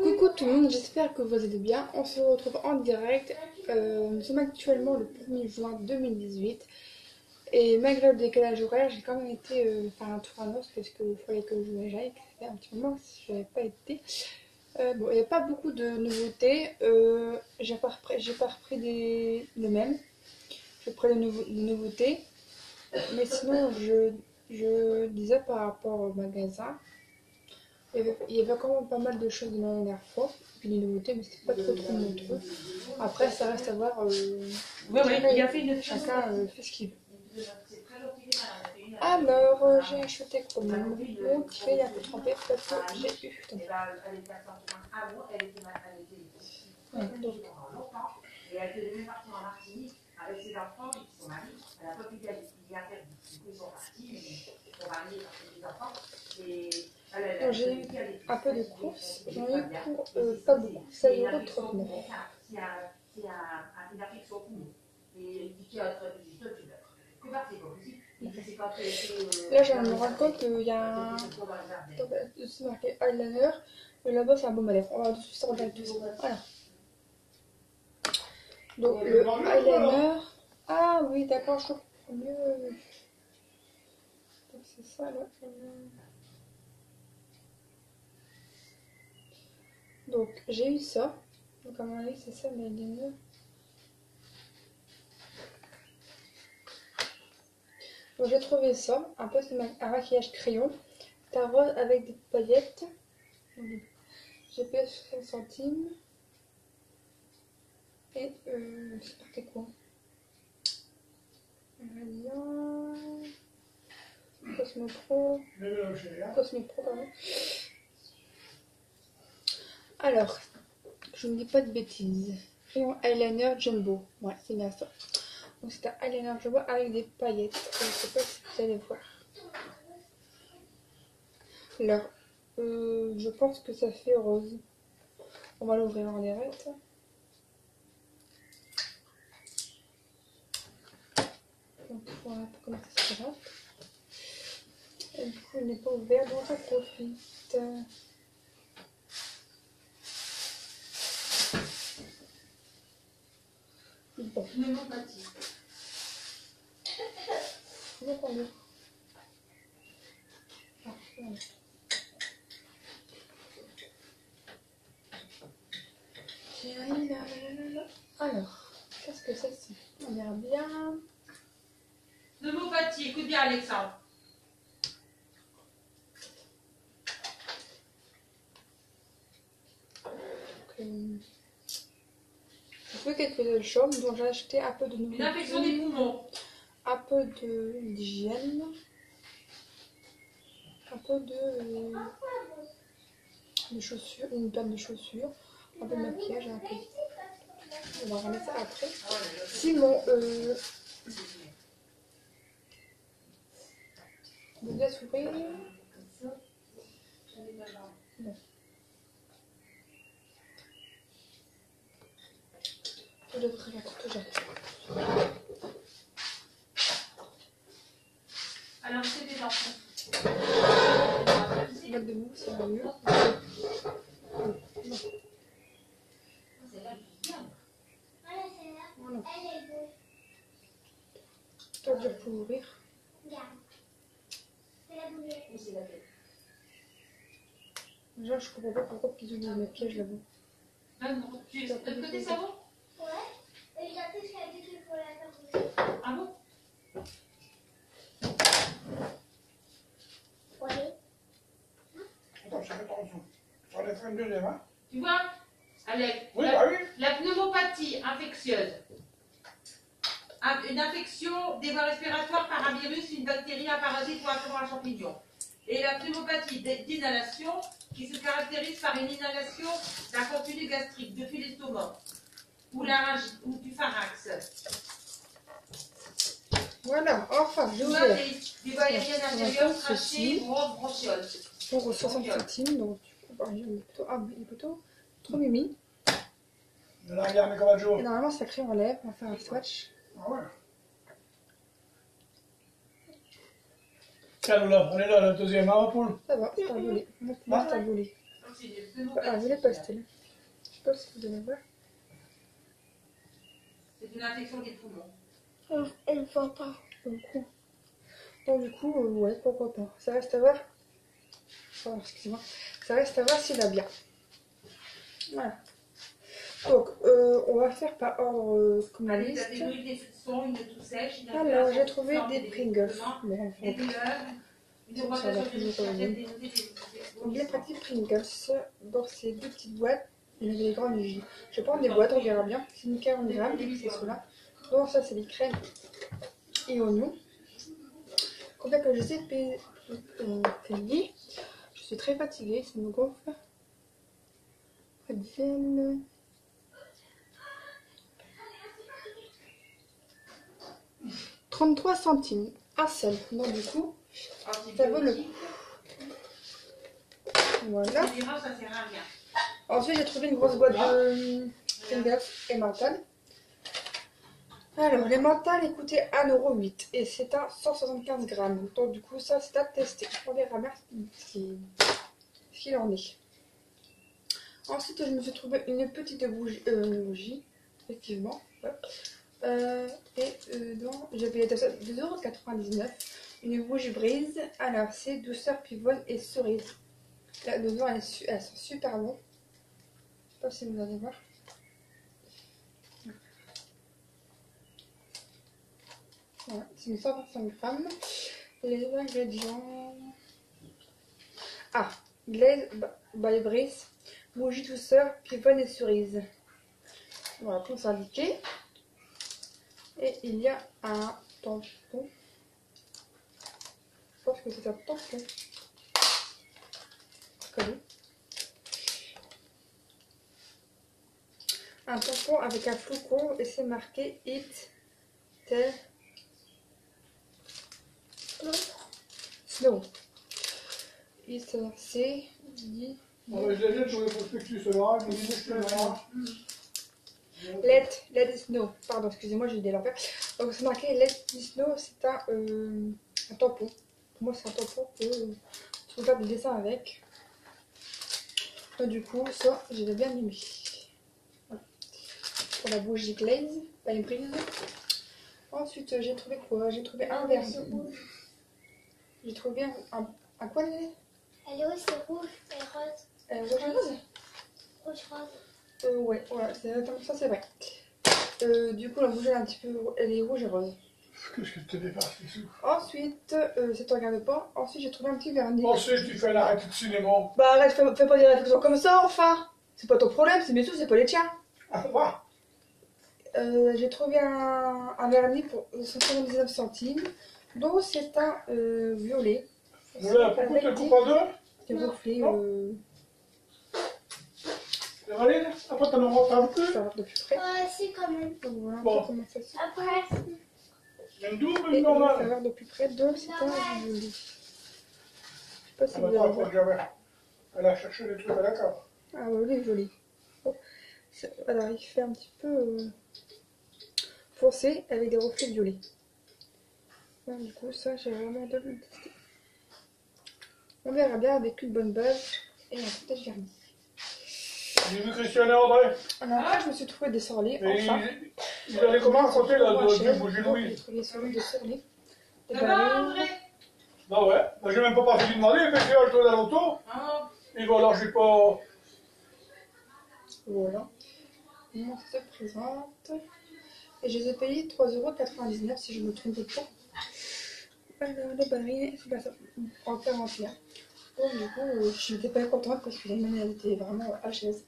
Coucou tout le monde, j'espère que vous allez bien. On se retrouve en direct. Nous sommes actuellement le 1er juin 2018. Et malgré le décalage horaire, j'ai quand même été faire un tour à Nos parce qu'il fallait que j'aille. Ça fait un petit moment que je n'avais pas été. Bon, il n'y a pas beaucoup de nouveautés. J'ai pas repris les mêmes. J'ai pris des nouveautés. Mais sinon, je disais par rapport au magasin. Il y avait quand même pas mal de choses de la dernière fois, puis des nouveautés, mais c'était pas trop mon truc. Après, ça reste à voir. Chacun fait ce qu'il veut. Alors, j'ai acheté quand même mon trait un peu trempé parce que j'ai eu. Donc. Et elle devait partir en Martinique avec ses enfants et son mari. Elle n'a pas pu y aller. Il y a interdit. Du coup, ils sont partis, son mari et ses enfants. Donc, j'ai eu un peu de courses. J'en ai eu pour pas beaucoup. 16,39 €. Là, je me rends compte qu'il y a un. C'est marqué eyeliner. Mais là-bas, c'est un baume à lèvres. On va dessus ça, on va tout ça. Voilà. Donc le eyeliner, ah oui d'accord, je comprends mieux. Donc c'est ça là. Donc j'ai eu ça. Donc à mon avis c'est ça l'eyeliner. Donc j'ai trouvé ça, un peu c'est un maquillage crayon, tarot avec des paillettes. J'ai payé 60 centimes. Et c'est marqué quoi? Radiant. Cosmo Pro, pardon. Alors, je ne dis pas de bêtises. Rayon eyeliner jumbo. Ouais, c'est bien ça. Donc c'est un eyeliner jumbo avec des paillettes. Je ne sais pas si vous allez voir. Alors, je pense que ça fait rose. On va l'ouvrir en direct. Donc voilà comment ça se présente. Et du coup, il n'est pas ouvert, donc on profite. Bon. Alors, qu'est-ce que c'est ci? On verra bien. Pneumopathie, écoute bien Alexandre. Je fais quelques choses, donc j'ai acheté un peu de nourriture. Une infection des poumons. Un peu d'hygiène. Un peu de chaussures, une paire de chaussures. Un peu de maquillage et un peu. On va remettre ça après. Sinon, vous laisse ouvrir. Bon. Je devrais la courte jaquette. Alors, c'est des enfants. Boîte de mousse, c'est mieux. Voilà. Pas dur pour ouvrir. Déjà, je comprends pas pourquoi ils ont mis le maquillage là-bas. De côté savon? Ouais. Et il a plus qu'à dire qu'il faut la faire. Ah bon? Oui. Attends, je fais attention. Ça va être une deuxième, hein? Tu vois, Alex, Oui, bah oui. la pneumopathie infectieuse. Une infection des voies respiratoires par un virus, une bactérie, un parasite ou un champignon. Et la pneumopathie d'inhalation qui se caractérise par une inhalation d'un contenu gastrique depuis l'estomac ou laryngite ou du pharynx. Voilà, enfin, je vous des voies aériennes intérieures, trachées ou bronchioles. Pour 60 centimes, donc il est plutôt trop mimi. De la regarde, mais comme un jour. Et normalement, ça crée en lèvres, on va faire un swatch. Ah ouais. Tiens, là, on est là, le deuxième, hein, Paul? Ça va, c'est pas volé. Moi, c'est pas volé. Ah, violet pastel. Je sais pas si vous allez voir. C'est une infection des poumons. Elle ne voit pas. Donc du coup, ouais, pourquoi pas. Ça reste à voir. Oh, excusez-moi. Ça reste à voir s'il va bien. Voilà. Donc, on va faire par ordre comme la Allez, liste. des brûles, des frissons, une toux sèche, une Alors, j'ai inflammation trouvé puissante des des Pringles. muscles, Bon, des douleurs, une Ça va augmentation toujours des muscles, revenir. des nausées, des donc les vomissements. petits Pringles. Dans ces deux petites boîtes, il y avait les grandes J. Je vais prendre des boîtes, on verra bien. C'est une 40 grammes, c'est cela. Donc ça, c'est les crèmes et oignons. Combien que je sais payer. Je suis très fatiguée, ça me gonfle. Prédienne. 33 centimes. Un seul. Donc du coup, ça vaut le coup. Voilà. Tu diras, ça sert à rien. Ensuite, j'ai trouvé une grosse boîte de Pringles et mental. Alors, les mentales, ils coûtaient 1,08 € et c'est à 175 grammes. Donc, du coup, ça, c'est à tester. On verra bien ce qu'il en est. Ensuite, je me suis trouvé une petite bougie, effectivement. Ouais. J'ai payé 2,99 €. Une bougie brise. Alors, c'est douceur, pivoine et cerise. Là, dedans, elles sont super longues. Je sais pas si vous allez voir. Voilà, c'est 125 grammes. Les ingrédients. Ah, glaze by Brice, bougie douceur, pivoine et cerise. Voilà, comme c'est indiqué. Et il y a un tampon. Je pense que c'est un tampon. Collé. Un tampon avec un flocon et c'est marqué It Tel Snow. It c'est dit. On va les sur le prospectus, là, je dis que là. Let it snow. Pardon, excusez-moi, j'ai eu des lampes. Donc c'est marqué Let it snow, c'est un tampon. Pour moi, c'est un tampon que tu peux faire des dessins avec. Et du coup, ça, j'avais bien aimé. Voilà. Pour la bougie glaze, pas une prise. Ensuite, j'ai trouvé quoi? J'ai trouvé un verre. J'ai trouvé un quoi? Elle est aussi rouge et rose. Rose? Rouge-rose. Ouais, voilà, c'est exactement ça, c'est vrai. Du coup, la bougie, elle est rouge et rose. Qu'est-ce que tu te dépasses, les sous? Ensuite, ça te regarde pas. Ensuite, j'ai trouvé un petit vernis. Ensuite, tu fais l'arrêt de cinéma. Bah arrête, fais pas des réflexions comme ça, enfin. C'est pas ton problème, c'est mes sous, c'est pas les tiens. Ah, quoi? J'ai trouvé un vernis pour 79 centimes. Donc c'est un violet. Voilà, pourquoi tu le coupes en deux? C'est gonflé. C'est valide? Après, t'en auras un peu? Je vais voir de plus près. Si, quand même. Donc voilà un Bon. peu comment ça se fait. Après, Une double, Et une on va normale. voir de plus près. Donc c'est un violet. Je sais pas si Ah, vous bah, allez attends, voir. j'avais. Elle a cherché des trucs à la cave. Ah ouais, il est joli. Oh. Alors il fait un petit peu foncé avec des reflets violets. Bon, du coup ça j'ai vraiment hâte de le tester. On verra bien avec une bonne base et un peut-être vernis. J'ai vu Christian et André. Alors après je me suis trouvé des sorlets, Et enfin. ils allaient comment à côté là, du bougie J'ai Louis? trouvé celui de sorlets. Des Ça va, ballerines. André? Non, ouais. Moi, j'ai même pas passé lui demander, mais j'ai acheté dans l'auto. Ah, Et voilà, alors j'ai pas. Voilà. Comment ça se présente. Et je les ai payés 3,99 € si je ne me trompe pas. Alors les ballerines, c'est pas ça. En 41. Bon, du coup, je n'étais pas contente parce que les miennes elles étaient vraiment HS.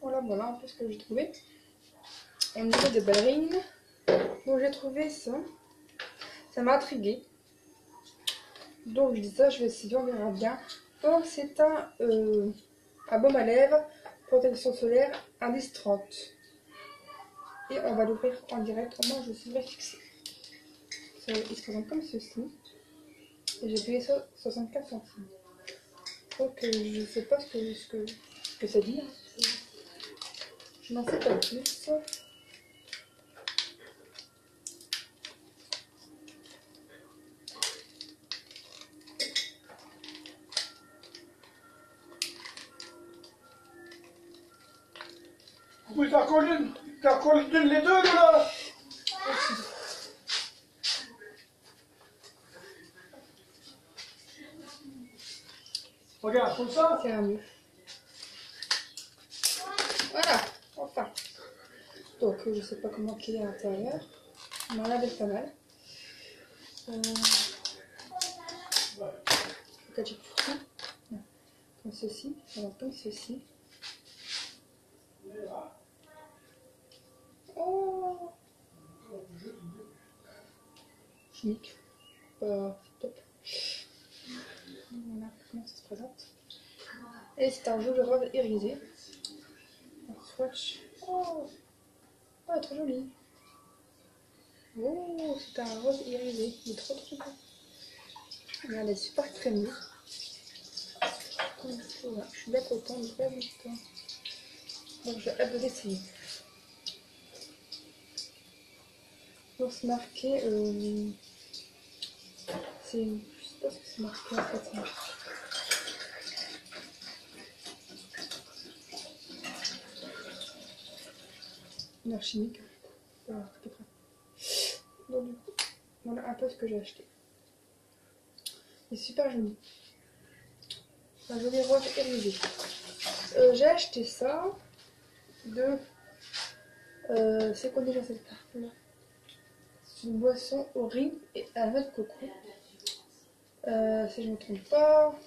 Voilà, voilà un peu ce que j'ai trouvé. Au niveau des ballerines, donc j'ai trouvé ça. Ça m'a intriguée. Donc je dis ça, je vais essayer, on verra bien. Donc c'est un baume à lèvres, protection solaire, indice 30. Et on va l'ouvrir en direct, au moins je suis fixé. Il se présente comme ceci. Et j'ai payé ça 64 centimes. Donc je sais pas ce que ça dit. Je n'en sais pas plus. Oui, t'as collé les deux, là. Regarde, comme ça. C'est un mieux. Voilà, enfin. Donc, je sais pas comment il est à l'intérieur. On a l'air d'être pas mal. Peut-être j'ai plus ça. Comme ceci. Alors, comme ceci. Oh, chimique. Pas top. Voilà comment ça se présente. Et c'est un joli rose irisé. Un swatch. Oh, oh, trop joli. Oh, c'est un rose irisé. Il est trop beau. Regarde, il est super crémeux. Voilà, je suis bien contente, bien contente. Donc j'ai hâte de l'essayer. Donc c'est marqué, c'est, je sais pas ce que c'est marqué en fait. Une heure chimique. Voilà, c'est prêt. Donc du coup, voilà un peu ce que j'ai acheté. C'est super joli. Un joli rose irisé. J'ai acheté ça de... c'est quoi déjà cette carte là? C'est une boisson au riz et à la noix de coco. Si je ne me trompe pas.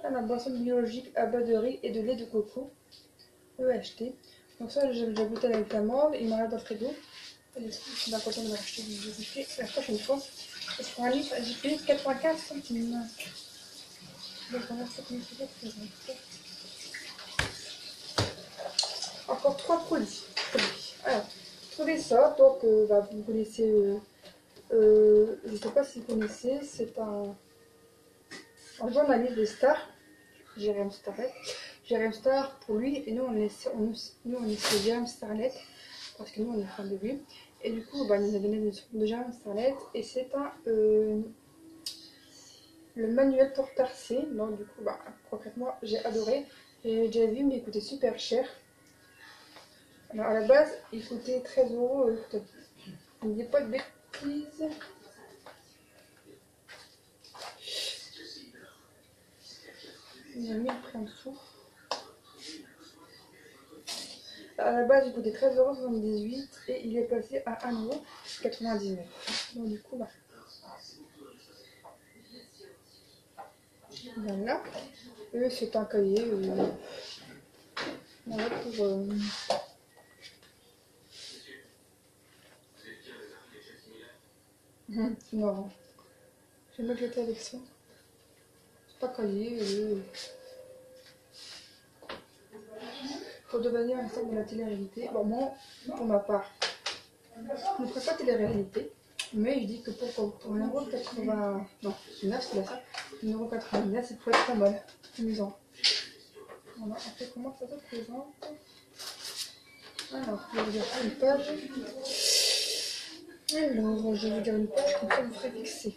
Ah, la boisson biologique à base de riz et de lait de coco. Je vais acheter. Donc ça, j'ai déjà goûté avec l'amande. Il m'arrête dans le frigo. Je suis bien contente de l'acheter. La prochaine fois. Et pour un litre, j'ai payé 95 centimes. Donc on a 7 minutes de présent. Encore 3 produits. Alors, trouvez ça. Donc, vous connaissez, je ne sais pas si vous connaissez, c'est un journaliste des stars, Jérém Starlet. Jérém Star pour lui, et nous on est Jérém Starlet, parce que nous on est fan de lui. Et du coup, il nous a donné le nom de Jérém Starlet, et c'est le manuel pour percer. Donc du coup, concrètement, j'ai adoré. J'ai déjà vu, mais il coûtait super cher. Alors à la base, il coûtait 13 €. Je ne dis pas de bêtises. Il a mis le prix en dessous. À la base, il coûtait 13,78 € et il est passé à 1,99 €. Donc du coup, voilà. Et c'est un cahier. Voilà pour... c'est marrant. J'aime bien que j'étais avec ça. C'est pas cahier. Pour devenir un sort de la télé-réalité. Bon, moi, pour ma part, je ne ferai pas télé-réalité. Mais je dis que pour 1,89 €, c'est là ça. 1,99 €, c'est pour être pas mal. Amusant. Voilà, après comment ça se présente. Alors, je vais vous dire une page. Alors, je vais vous dire une page, comme ça vous ferez fixer.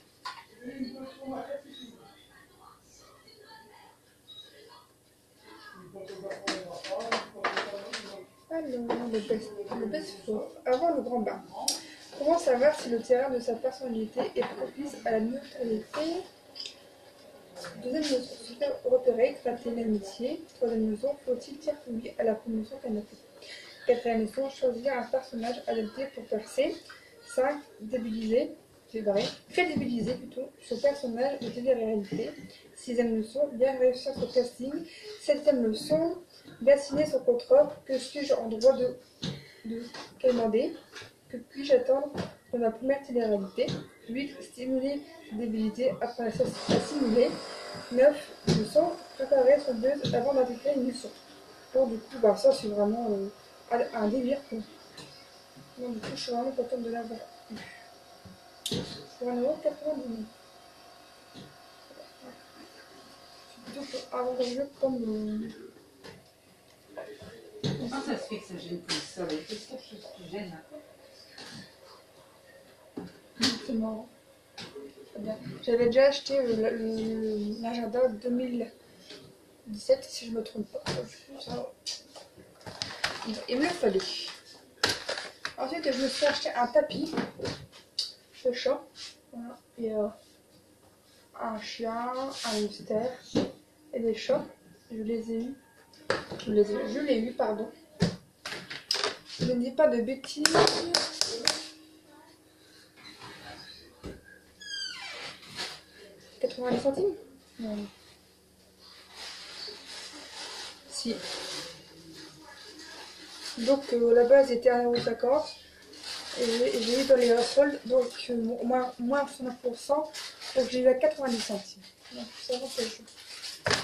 Alors, le best-of. Avant le grand bain. Comment savoir si le terrain de sa personnalité est propice à la neutralité? Deuxième leçon, se faire repérer, gratter l'amitié. Troisième leçon, faut-il dire oui à la promotion canapé? Quatrième leçon, choisir un personnage adapté pour percer. 5. Débiliser, c'est vrai, crédibiliser plutôt ce personnage de télé-réalité. Sixième leçon, bien réussir son casting. Septième leçon, bassiner son contrôle. Que suis-je en droit de demander? Que puis-je attendre dans ma première télé-réalité? 8. Stimuler sa débilité après à simuler. 9. Leçon, préparer son buzz avant d'intégrer une leçon. Donc du coup, ça c'est vraiment un délire. Donc du coup, je suis vraiment contente de l'avoir eu. Pour 1,99 €. C'est plutôt avantageux comme... Comment ça se fait que ça gêne plus ça? Qu'est-ce qui gêne là? C'est marrant. J'avais déjà acheté l'agenda 2017, si je ne me trompe pas. il me le fallait. Ensuite, je me suis acheté un tapis de chat. Voilà. Et un chien, un hamster et des chats. Je les ai eus. Je l'ai eu, pardon. Je ne dis pas de bêtises. 90 centimes? Non. Si. Donc la base était 1,50 € et j'ai eu dans les soldes, donc moins 109%, donc j'ai eu à 90 centimes. Donc ça va, c'est le jeu.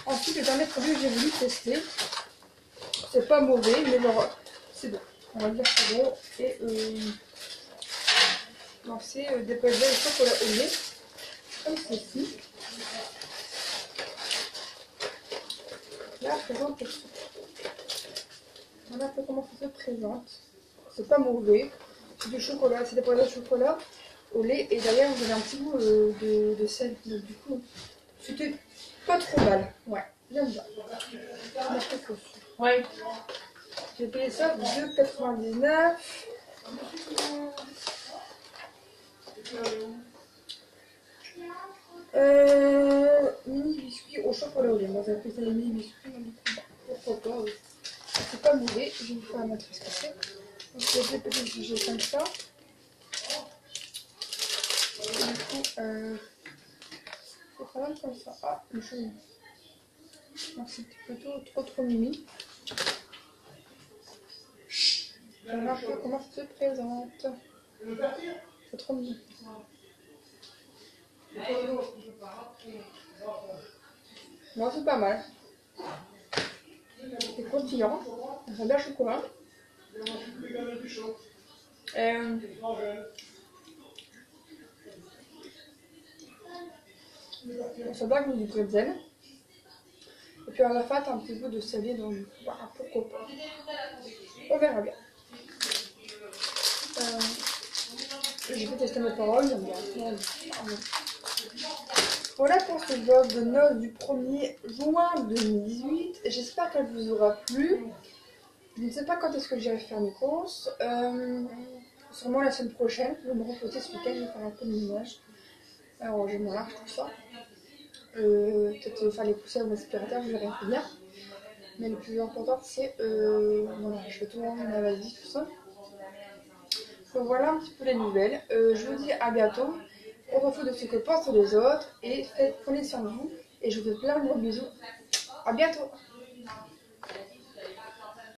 Ensuite, le dernier produit que j'ai voulu tester, c'est pas mauvais, mais bon, c'est bon. On va dire que c'est bon. Et c'est des pâtes de chocolat au lait, comme ceci. Là, présente. Voilà un peu comment ça se présente. C'est pas mauvais. C'est du chocolat, c'est des pâtes de chocolat au lait. Et derrière, vous avez un petit goût de sel. Donc, du coup, c'était pas trop mal. Ouais, j'aime bien. Ouais. J'ai payé ça 2,99 €. Mini biscuits au chocolat au lait. Moi, j'appelle ça des mini biscuits. Donc, du coup, pourquoi pas. C'est pas mauvais. Je vais vous faire un autre ce que c'est. Donc, il y a deux petits sujets comme ça. Et du coup, c'est pas mal comme ça. Ah, le chaud. Donc, c'est plutôt trop mimi. Voilà un peu comment ça se présente. C'est trop mignon. Moi, c'est pas mal. C'est croustillant. Ça bien chocolat. Ça doit goût du bretzel. Et puis à la fin, t'as un petit peu de salé, donc bah, pourquoi pas. On verra bien. Je vais tester mes paroles, j'aime bien. Voilà pour ce vlog de noces du 1er juin 2018. J'espère qu'elle vous aura plu. Je ne sais pas quand est-ce que j'irai faire mes courses. Sûrement la semaine prochaine. Je vais me reposer ce week-end, je vais faire un peu de ménage. Alors je me large tout ça. Peut-être faire les poussières de l'aspirateur, je verrai bien. Mais le plus important c'est voilà, je vais tout ranger ma valise, tout ça. Donc voilà un petit peu les nouvelles. Je vous dis à bientôt. On s'en fout de ce que pensent les autres. Et prenez soin de vous. Et je vous fais plein de gros bisous. À bientôt.